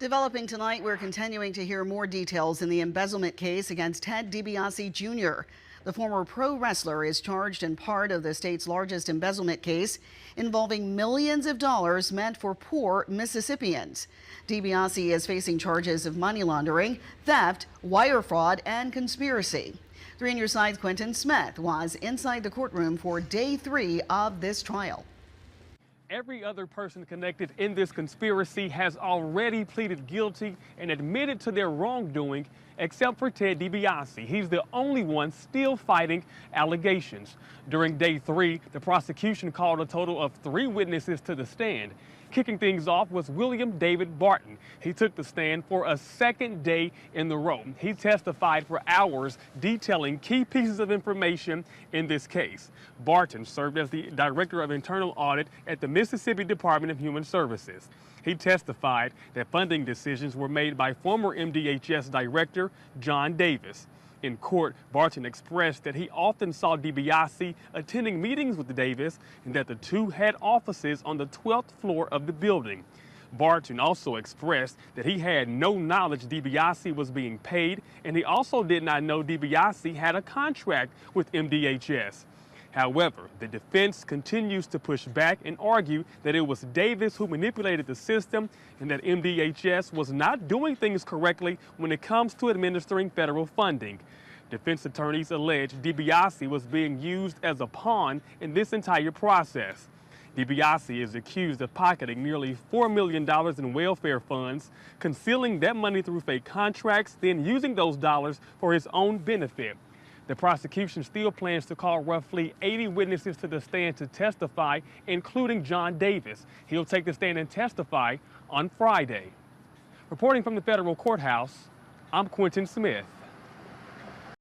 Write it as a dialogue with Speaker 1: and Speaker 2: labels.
Speaker 1: Developing tonight, we're continuing to hear more details in the embezzlement case against Ted DiBiase Jr. The former pro wrestler is charged in part of the state's largest embezzlement case involving millions of dollars meant for poor Mississippians. DiBiase is facing charges of money laundering, theft, wire fraud, and conspiracy. 3 News 9's Quentin Smith was inside the courtroom for day 3 of this trial.
Speaker 2: Every other person connected in this conspiracy has already pleaded guilty and admitted to their wrongdoing, except for Ted DiBiase. He's the only one still fighting allegations. During day 3, the prosecution called a total of 3 witnesses to the stand. Kicking things off was William David Barton. He took the stand for a second day in the row. He testified for hours, detailing key pieces of information in this case. Barton served as the Director of Internal Audit at the Mississippi Department of Human Services. He testified that funding decisions were made by former MDHS Director John Davis. In court, Barton expressed that he often saw DiBiase attending meetings with Davis and that the two had offices on the 12th floor of the building. Barton also expressed that he had no knowledge DiBiase was being paid, and he also did not know DiBiase had a contract with MDHS. However, the defense continues to push back and argue that it was Davis who manipulated the system and that MDHS was not doing things correctly when it comes to administering federal funding. Defense attorneys allege DiBiase was being used as a pawn in this entire process. DiBiase is accused of pocketing nearly $4 million in welfare funds, concealing that money through fake contracts, then using those dollars for his own benefit. The prosecution still plans to call roughly 80 witnesses to the stand to testify, including John Davis. He'll take the stand and testify on Friday. Reporting from the federal courthouse, I'm Quentin Smith.